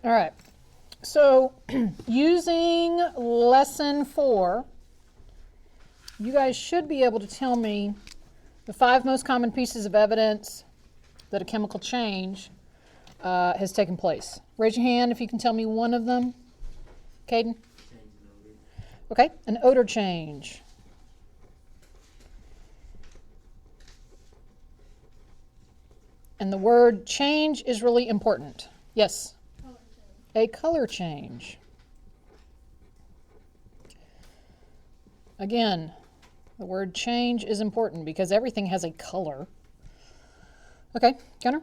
All right. So using lesson 4, you guys should be able to tell me the 5 most common pieces of evidence that a chemical change has taken place. Raise your hand if you can tell me one of them. Caden? Okay, an odor change. And the word change is really important. Yes? Color change. A color change. Again, the word change is important because everything has a color. Okay, Gunnar?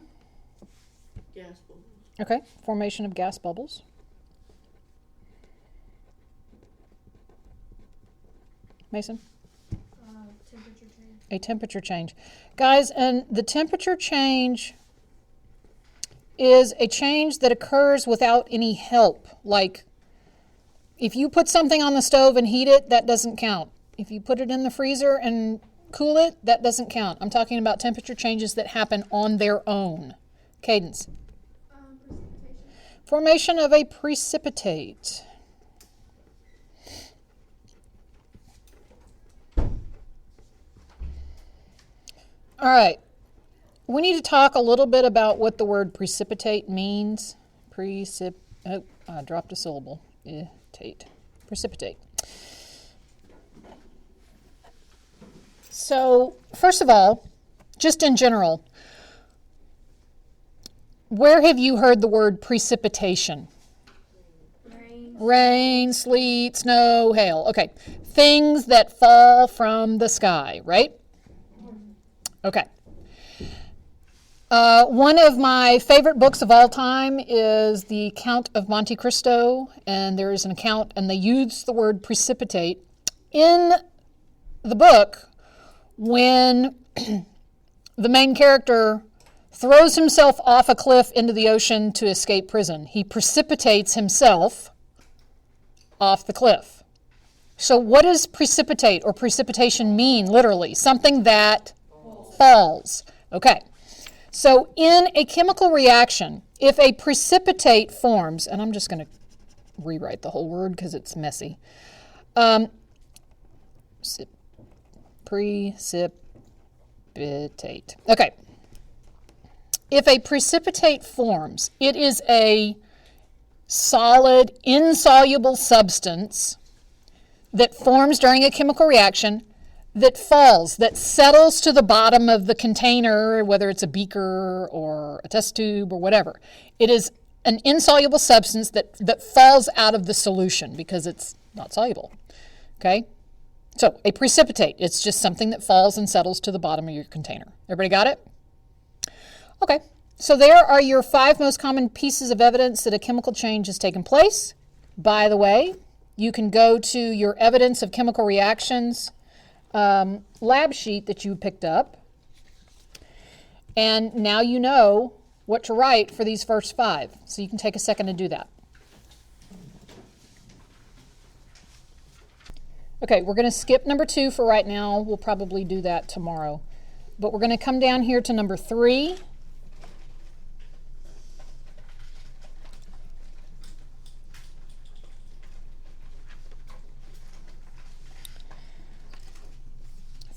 Gas bubbles. Okay, formation of gas bubbles. Mason? Temperature change. A temperature change. Guys, and the temperature change is a change that occurs without any help. Like, if you put something on the stove and heat it, that doesn't count. If you put it in the freezer and cool it, that doesn't count. I'm talking about temperature changes that happen on their own. Cadence. Precipitation. Formation of a precipitate. All right. We need to talk a little bit about what the word precipitate means. I dropped a syllable. Precipitate. So, first of all, just in general, where have you heard the word precipitation? Rain, sleet, snow, hail. Okay. Things that fall from the sky, right? Okay. One of my favorite books of all time is The Count of Monte Cristo, and there is an account, and they use the word precipitate in the book when the main character throws himself off a cliff into the ocean to escape prison. He precipitates himself off the cliff. So what does precipitate or precipitation mean, literally? Something that falls. Okay. So in a chemical reaction, if a precipitate forms, and I'm just going to rewrite the whole word because it's messy. Precipitate. Okay. If a precipitate forms, it is a solid, insoluble substance that forms during a chemical reaction that falls, that settles to the bottom of the container, whether it's a beaker or a test tube or whatever. It is an insoluble substance that falls out of the solution because it's not soluble. Okay? So, a precipitate, it's just something that falls and settles to the bottom of your container. Everybody got it? Okay. So there are your 5 most common pieces of evidence that a chemical change has taken place. By the way, you can go to your evidence of chemical reactions lab sheet that you picked up, and now you know what to write for these first 5, so you can take a second to do that. Okay, we're going to skip number 2 for right now. We'll probably do that tomorrow, but we're going to come down here to number 3.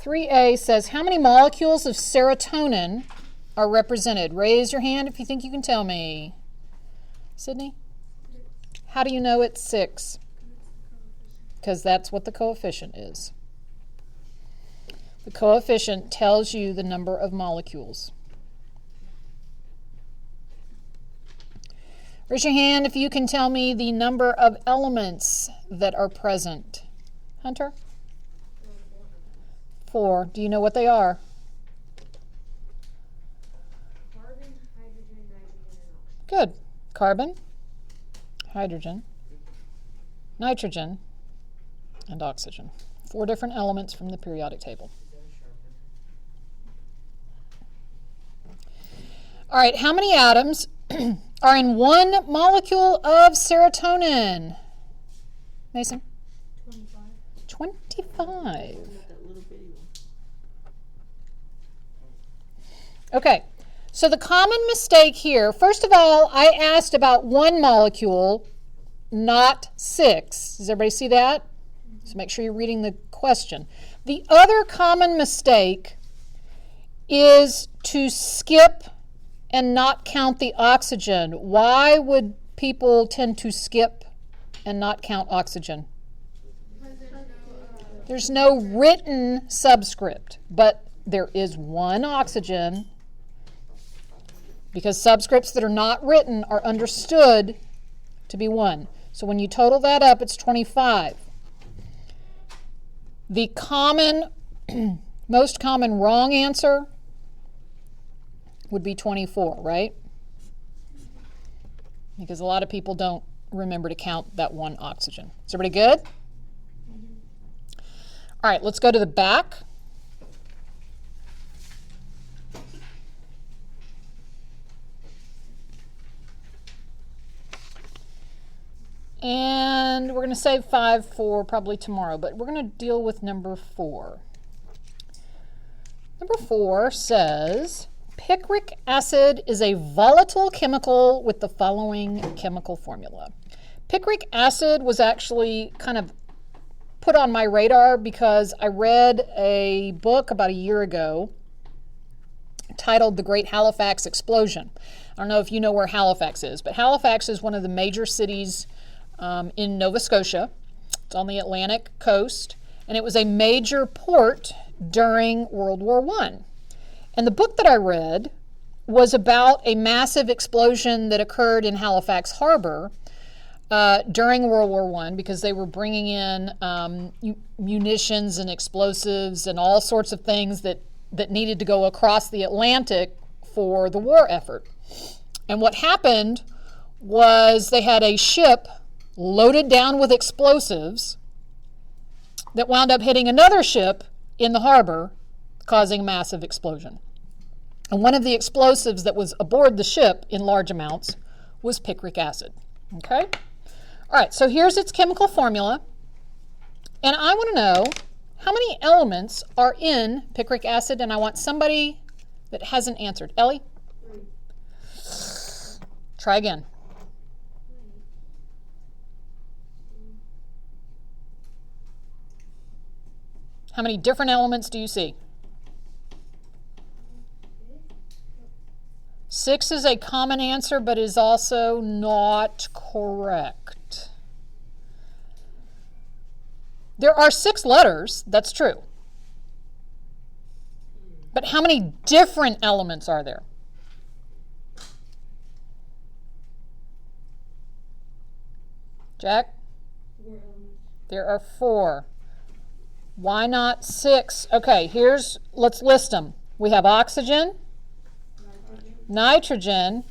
(3A) says, how many molecules of serotonin are represented? Raise your hand if you think you can tell me. Sydney? How do you know it's 6? Because that's what the coefficient is. The coefficient tells you the number of molecules. Raise your hand if you can tell me the number of elements that are present. Hunter? 4. Do you know what they are? Carbon, hydrogen, nitrogen, and oxygen. Good. Carbon, hydrogen, nitrogen, and oxygen. 4 different elements from the periodic table. All right, how many atoms are in 1 molecule of serotonin? Mason? 25. 25. Okay, So the common mistake here, first of all, I asked about one molecule, not 6. Does everybody see that? So make sure you're reading the question. The other common mistake is to skip and not count the oxygen. Why would people tend to skip and not count oxygen? There's no written subscript, but there is one oxygen because subscripts that are not written are understood to be 1. So when you total that up, it's 25. The most common wrong answer would be 24, right? Because a lot of people don't remember to count that one oxygen. Is everybody good? All right, let's go to the back. And we're going to save 5 for probably tomorrow, but we're going to deal with number 4. Number 4 says, picric acid is a volatile chemical with the following chemical formula. Picric acid was actually kind of put on my radar because I read a book about a year ago titled The Great Halifax Explosion. I don't know if you know where Halifax is, but Halifax is one of the major cities in Nova Scotia. It's on the Atlantic coast, and it was a major port during World War I. And the book that I read was about a massive explosion that occurred in Halifax Harbor during World War I because they were bringing in munitions and explosives and all sorts of things that needed to go across the Atlantic for the war effort. And what happened was they had a ship loaded down with explosives that wound up hitting another ship in the harbor, causing a massive explosion. And one of the explosives that was aboard the ship in large amounts was picric acid. Okay? All right, so here's its chemical formula. And I want to know how many elements are in picric acid, and I want somebody that hasn't answered. Ellie? 3. Try again. How many different elements do you see? 6 is a common answer, but is also not correct. There are 6 letters, that's true. But how many different elements are there? Jack? 4 elements. There are 4. Why not 6? Okay, let's list them. We have oxygen, nitrogen,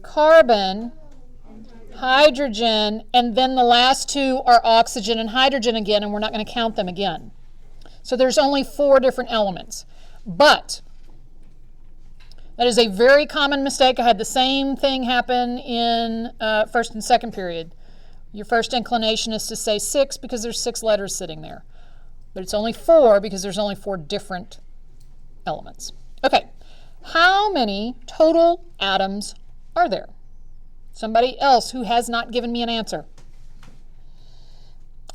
carbon, hydrogen, and then the last 2 are oxygen and hydrogen again, and we're not going to count them again. So there's only 4 different elements. But that is a very common mistake. I had the same thing happen in first and second period. Your first inclination is to say 6 because there's 6 letters sitting there. But it's only 4 because there's only 4 different elements. Okay, how many total atoms are there? Somebody else who has not given me an answer.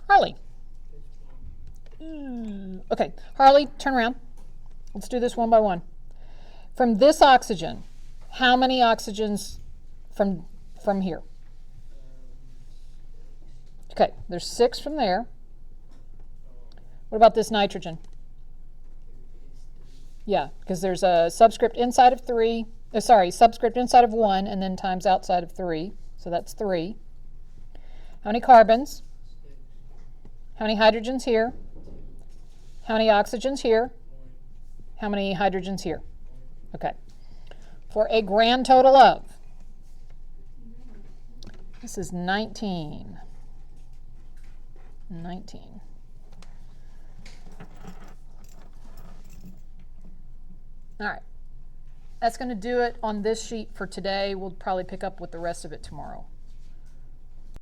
Harley. Okay, Harley, turn around. Let's do this one by one. From this oxygen, how many oxygens from here? Okay, there's 6 from there. What about this nitrogen? Yeah, because there's a subscript inside of 3. Subscript inside of 1 and then times outside of 3. So that's 3. How many carbons? How many hydrogens here? How many oxygens here? How many hydrogens here? Okay. For a grand total of, this is 19. 19. All right. That's going to do it on this sheet for today. We'll probably pick up with the rest of it tomorrow.